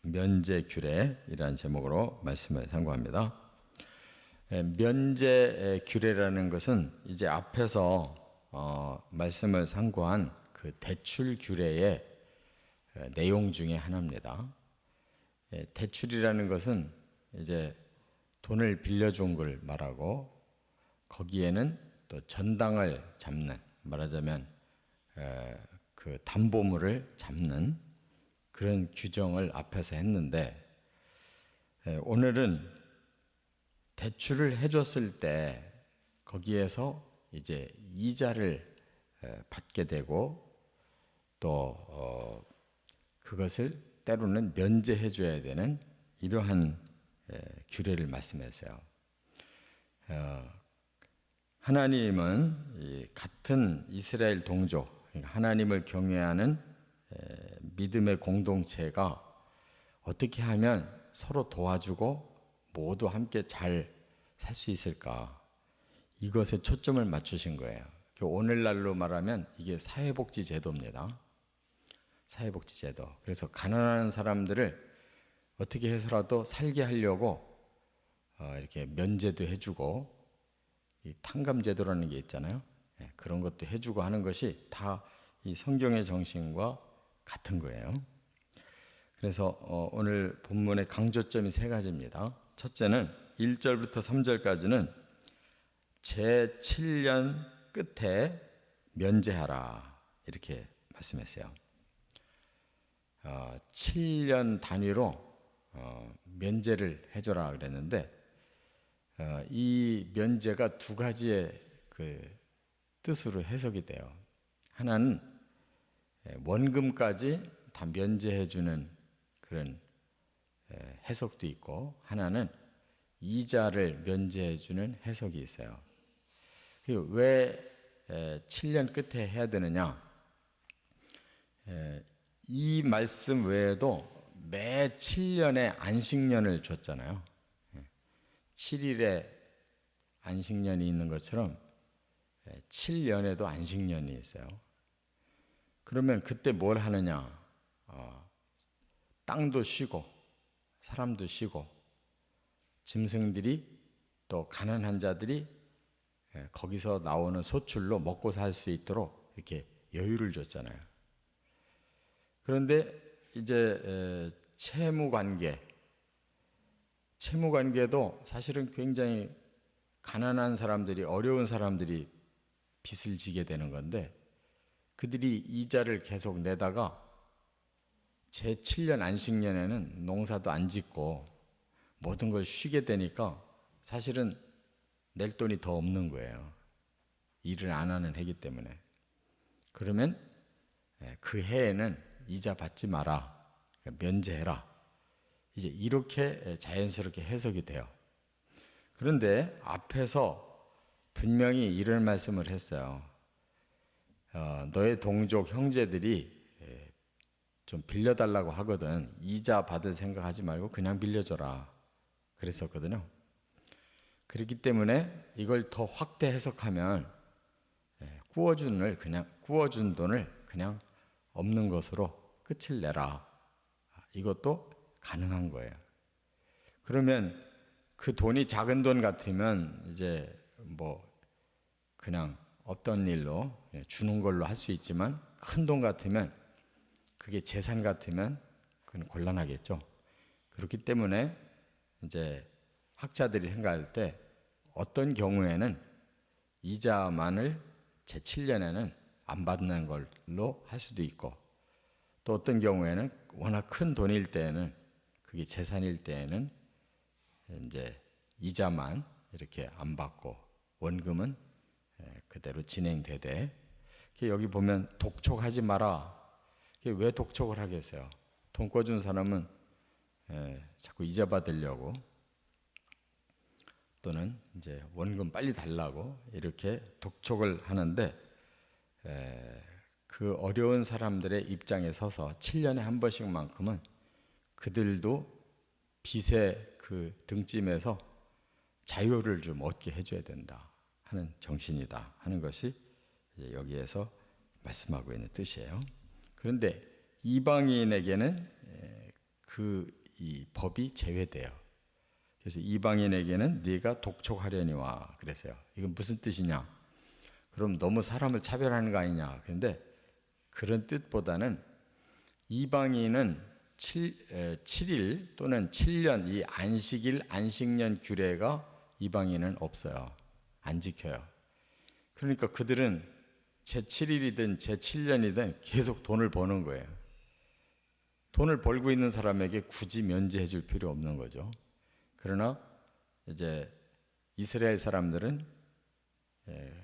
면제규례이라는 제목으로 말씀을 상고합니다. 면제규례라는 것은 이제 앞에서 말씀을 상고한 그 대출규례의 내용 중에 하나입니다. 대출이라는 것은 이제 돈을 빌려준 걸 말하고 거기에는 또 전당을 잡는, 말하자면 그 담보물을 잡는 그런 규정을 앞에서 했는데, 오늘은 대출을 해줬을 때 거기에서 이제 이자를 받게 되고 또 그것을 때로는 면제해 줘야 되는 이러한 규례를 말씀했어요. 하나님은 같은 이스라엘 동족, 하나님을 경외하는 믿음의 공동체가 어떻게 하면 서로 도와주고 모두 함께 잘 살 수 있을까? 이것에 초점을 맞추신 거예요. 오늘날로 말하면 이게 사회복지제도입니다. 사회복지제도. 그래서 가난한 사람들을 어떻게 해서라도 살게 하려고 이렇게 면제도 해주고, 이 탕감제도라는 게 있잖아요. 그런 것도 해주고 하는 것이 다 이 성경의 정신과 같은 거예요. 그래서 오늘 본문의 강조점이 세 가지입니다. 첫째는 1절부터 3절까지는 제7년 끝에 면제하라 이렇게 말씀했어요. 7년 단위로 면제를 해줘라 그랬는데, 이 면제가 두 가지의 그 뜻으로 해석이 돼요. 하나는 원금까지 다 면제해주는 그런 해석도 있고, 하나는 이자를 면제해주는 해석이 있어요. 왜 7년 끝에 해야 되느냐? 이 말씀 외에도 매 7년에 안식년을 줬잖아요. 7일에 안식년이 있는 것처럼 7년에도 안식년이 있어요. 그러면 그때 뭘 하느냐? 땅도 쉬고 사람도 쉬고 짐승들이 또 가난한 자들이 거기서 나오는 소출로 먹고 살 수 있도록 이렇게 여유를 줬잖아요. 그런데 이제 채무관계도 사실은 굉장히 가난한 사람들이, 어려운 사람들이 빚을 지게 되는 건데, 그들이 이자를 계속 내다가 제7년 안식년에는 농사도 안 짓고 모든 걸 쉬게 되니까 사실은 낼 돈이 더 없는 거예요. 일을 안 하는 해기 때문에. 그러면 그 해에는 이자 받지 마라, 면제해라, 이제 이렇게 자연스럽게 해석이 돼요. 그런데 앞에서 분명히 이런 말씀을 했어요. 너의 동족 형제들이 좀 빌려달라고 하거든. 이자 받을 생각하지 말고 그냥 빌려줘라 그랬었거든요. 그렇기 때문에 이걸 더 확대 해석하면 구워준 돈을 그냥 없는 것으로 끝을 내라, 이것도 가능한 거예요. 그러면 그 돈이 작은 돈 같으면 이제 뭐 그냥 없던 일로 주는 걸로 할 수 있지만, 큰 돈 같으면, 그게 재산 같으면 그건 곤란하겠죠. 그렇기 때문에 이제 학자들이 생각할 때 어떤 경우에는 이자만을 제7년에는 안 받는 걸로 할 수도 있고, 또 어떤 경우에는 워낙 큰 돈일 때에는, 그게 재산일 때에는 이제 이자만 이렇게 안 받고 원금은 그대로 진행되되, 여기 보면 독촉하지 마라. 왜 독촉을 하겠어요? 돈 꿔준 사람은 자꾸 이자 받으려고, 또는 이제 원금 빨리 달라고 이렇게 독촉을 하는데, 그 어려운 사람들의 입장에 서서 7년에 한 번씩만큼은 그들도 빚의 그 등짐에서 자유를 좀 얻게 해줘야 된다 하는 정신이다 하는 것이 여기에서 말씀하고 있는 뜻이에요. 그런데 이방인에게는 이 법이 제외돼요. 그래서 이방인에게는 네가 독촉하려니와 그랬어요. 이건 무슨 뜻이냐? 그럼 너무 사람을 차별하는 거 아니냐? 그런데 그런 뜻보다는 이방인은 7일 또는 7년 이 안식일, 안식년 규례가 이방인은 없어요. 안 지켜요. 그러니까 그들은 제7일이든 제7년이든 계속 돈을 버는 거예요. 돈을 벌고 있는 사람에게 굳이 면제해 줄 필요 없는 거죠. 그러나 이제 이스라엘 사람들은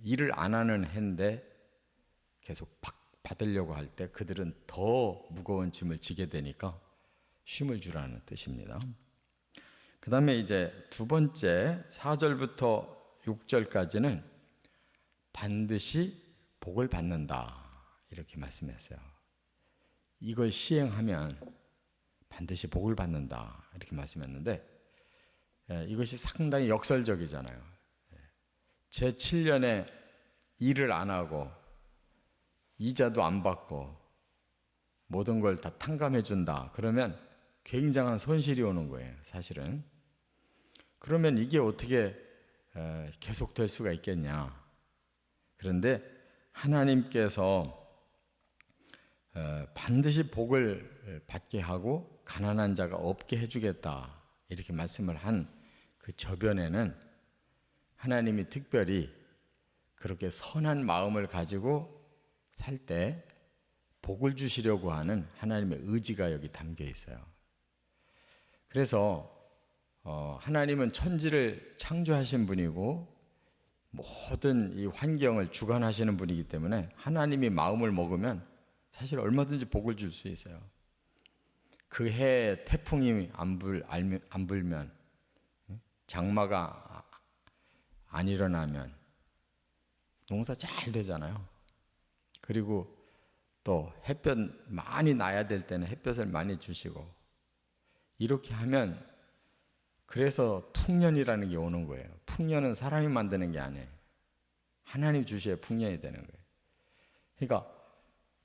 일을 안 하는 해인데 계속 받으려고 할 때 그들은 더 무거운 짐을 지게 되니까 쉼을 주라는 뜻입니다. 그 다음에 이제 두 번째 4절부터 6절까지는 반드시 복을 받는다 이렇게 말씀했어요. 이걸 시행하면 반드시 복을 받는다 이렇게 말씀했는데 이것이 상당히 역설적이잖아요. 제7년에 일을 안 하고 이자도 안 받고 모든 걸 다 탕감해 준다. 그러면 굉장한 손실이 오는 거예요. 사실은. 그러면 이게 어떻게 계속될 수가 있겠냐. 그런데 하나님께서 반드시 복을 받게 하고 가난한 자가 없게 해주겠다 이렇게 말씀을 한 그 저변에는 하나님이 특별히 그렇게 선한 마음을 가지고 살 때 복을 주시려고 하는 하나님의 의지가 여기 담겨 있어요. 그래서 하나님은 천지를 창조하신 분이고 모든 이 환경을 주관하시는 분이기 때문에 하나님이 마음을 먹으면 사실 얼마든지 복을 줄 수 있어요. 그 해에 태풍이 안 불면, 장마가 안 일어나면 농사 잘 되잖아요. 그리고 또 햇볕 많이 나야 될 때는 햇볕을 많이 주시고 이렇게 하면 그래서 풍년이라는 게 오는 거예요. 풍년은 사람이 만드는 게 아니에요. 하나님 주셔야 풍년이 되는 거예요. 그러니까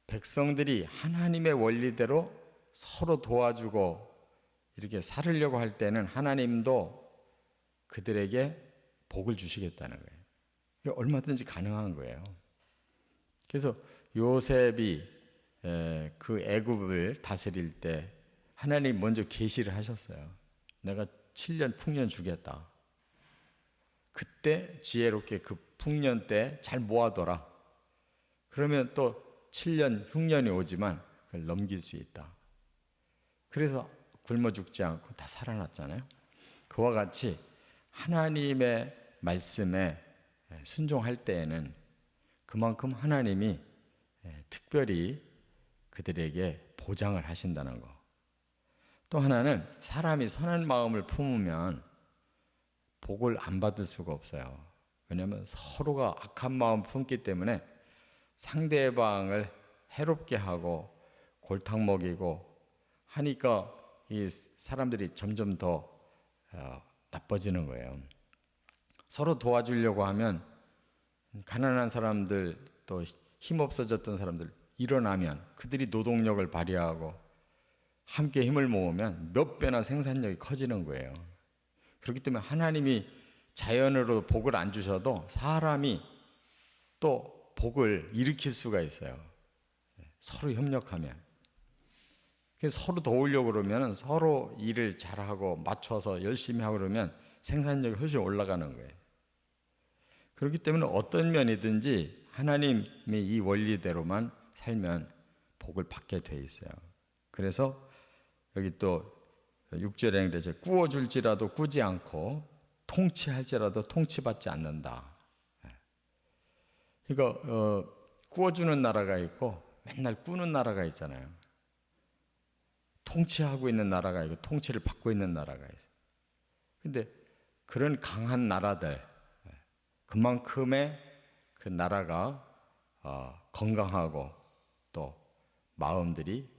백성들이 하나님의 원리대로 서로 도와주고 이렇게 살으려고 할 때는 하나님도 그들에게 복을 주시겠다는 거예요. 이게 얼마든지 가능한 거예요. 그래서 요셉이 그 애굽을 다스릴 때 하나님 먼저 계시를 하셨어요. 내가 7년 풍년 주겠다. 그때 지혜롭게 그 풍년 때 잘 모아둬라. 그러면 또 7년 흉년이 오지만 그걸 넘길 수 있다. 그래서 굶어 죽지 않고 다 살아났잖아요. 그와 같이 하나님의 말씀에 순종할 때에는 그만큼 하나님이 특별히 그들에게 보장을 하신다는 거. 또 하나는 사람이 선한 마음을 품으면 복을 안 받을 수가 없어요. 왜냐하면 서로가 악한 마음을 품기 때문에 상대방을 해롭게 하고 골탕 먹이고 하니까 이 사람들이 점점 더 나빠지는 거예요. 서로 도와주려고 하면 가난한 사람들 또 힘없어졌던 사람들 일어나면 그들이 노동력을 발휘하고 함께 힘을 모으면 몇 배나 생산력이 커지는 거예요. 그렇기 때문에 하나님이 자연으로 복을 안 주셔도 사람이 또 복을 일으킬 수가 있어요. 서로 협력하면. 그래서 서로 도우려고 그러면 서로 일을 잘하고 맞춰서 열심히 하고 그러면 생산력이 훨씬 올라가는 거예요. 그렇기 때문에 어떤 면이든지 하나님의 이 원리대로만 살면 복을 받게 돼 있어요. 그래서 여기 또 6절에 그래서 꾸어줄지라도 꾸지 않고 통치할지라도 통치받지 않는다. 그러니까 꾸어주는 나라가 있고 맨날 꾸는 나라가 있잖아요. 통치하고 있는 나라가 있고 통치를 받고 있는 나라가 있어요. 근데 그런 강한 나라들, 그만큼의 그 나라가 건강하고 또 마음들이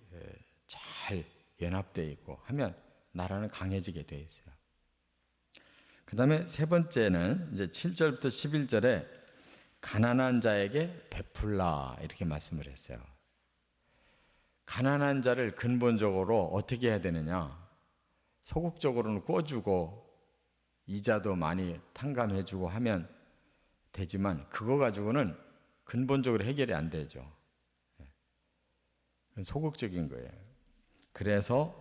잘 연합되어 있고 하면 나라는 강해지게 되어 있어요. 그 다음에 세 번째는 이제 7절부터 11절에 가난한 자에게 베풀라 이렇게 말씀을 했어요. 가난한 자를 근본적으로 어떻게 해야 되느냐? 소극적으로는 꿔주고 이자도 많이 탕감해주고 하면 되지만 그거 가지고는 근본적으로 해결이 안 되죠. 그건 소극적인 거예요. 그래서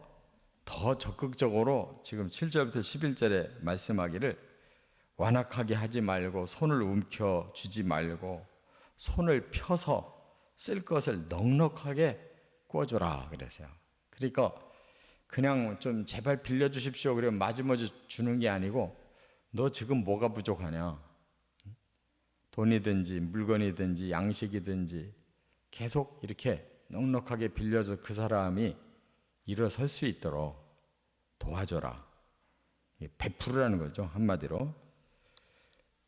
더 적극적으로 지금 7절부터 11절에 말씀하기를 완악하게 하지 말고 손을 움켜쥐지 말고 손을 펴서 쓸 것을 넉넉하게 꿔주라 그랬어요. 그러니까 그냥 좀 제발 빌려주십시오 그러면 마지막에 주는 게 아니고 너 지금 뭐가 부족하냐? 돈이든지 물건이든지 양식이든지 계속 이렇게 넉넉하게 빌려서 그 사람이 일어설 수 있도록 도와줘라. 베풀으라는 거죠, 한마디로.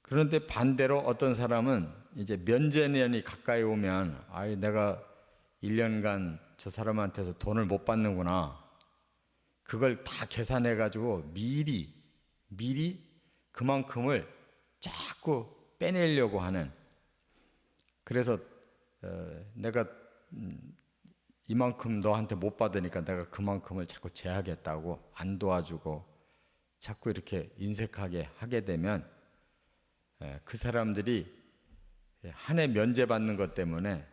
그런데 반대로 어떤 사람은 이제 면제년이 가까이 오면 아이 내가 1년간 저 사람한테서 돈을 못 받는구나. 그걸 다 계산해 가지고 미리 그만큼을 자꾸 빼내려고 하는. 그래서 내가 이만큼 너한테 못 받으니까 내가 그만큼을 자꾸 제하겠다고 안 도와주고 자꾸 이렇게 인색하게 하게 되면 그 사람들이 한 해 면제받는 것 때문에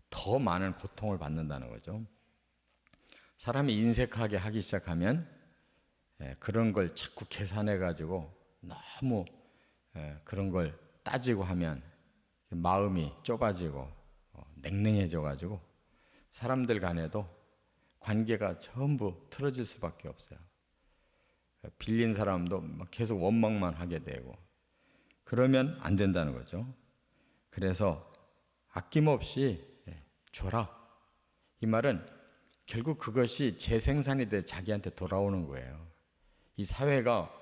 더 많은 고통을 받는다는 거죠. 사람이 인색하게 하기 시작하면 그런 걸 자꾸 계산해 가지고 너무 그런 걸 따지고 하면 마음이 좁아지고 냉랭해져 가지고 사람들 간에도 관계가 전부 틀어질 수밖에 없어요. 빌린 사람도 계속 원망만 하게 되고 그러면 안 된다는 거죠. 그래서 아낌없이 줘라. 이 말은 결국 그것이 재생산이 돼 자기한테 돌아오는 거예요. 이 사회가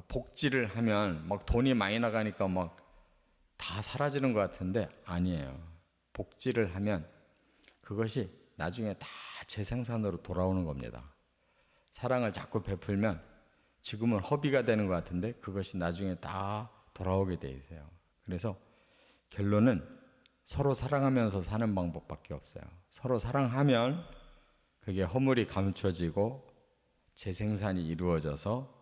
복지를 하면 막 돈이 많이 나가니까 막 다 사라지는 것 같은데 아니에요. 복지를 하면 그것이 나중에 다 재생산으로 돌아오는 겁니다. 사랑을 자꾸 베풀면 지금은 허비가 되는 것 같은데 그것이 나중에 다 돌아오게 돼 있어요. 그래서 결론은 서로 사랑하면서 사는 방법밖에 없어요. 서로 사랑하면 그게 허물이 감춰지고 재생산이 이루어져서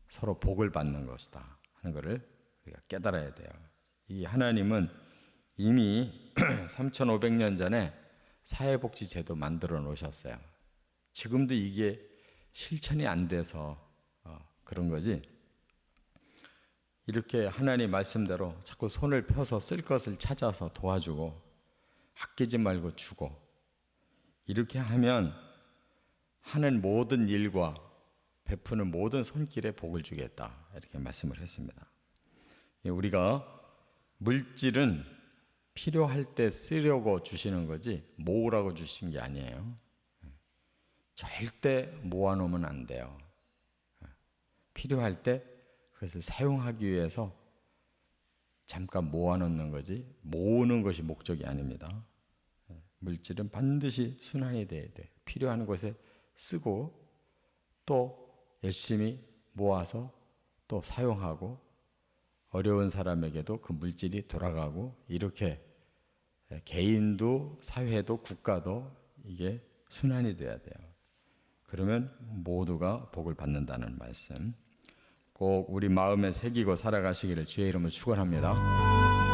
서로 복을 받는 것이다 하는 것을 우리가 깨달아야 돼요. 이 하나님은 이미 3500년 전에 사회복지제도 만들어 놓으셨어요. 지금도 이게 실천이 안 돼서 그런 거지. 이렇게 하나님 말씀대로 자꾸 손을 펴서 쓸 것을 찾아서 도와주고 아끼지 말고 주고 이렇게 하면 하는 모든 일과 베푸는 모든 손길에 복을 주겠다 이렇게 말씀을 했습니다. 우리가 물질은 필요할 때 쓰려고 주시는 거지 모으라고 주신 게 아니에요. 절대 모아놓으면 안 돼요. 필요할 때 그것을 사용하기 위해서 잠깐 모아놓는 거지 모으는 것이 목적이 아닙니다. 물질은 반드시 순환이 돼야 돼. 필요한 곳에 쓰고 또 열심히 모아서 또 사용하고 어려운 사람에게도 그 물질이 돌아가고 이렇게 개인도 사회도 국가도 이게 순환이 돼야 돼요. 그러면 모두가 복을 받는다는 말씀 꼭 우리 마음에 새기고 살아가시기를 주의 이름으로 축원합니다.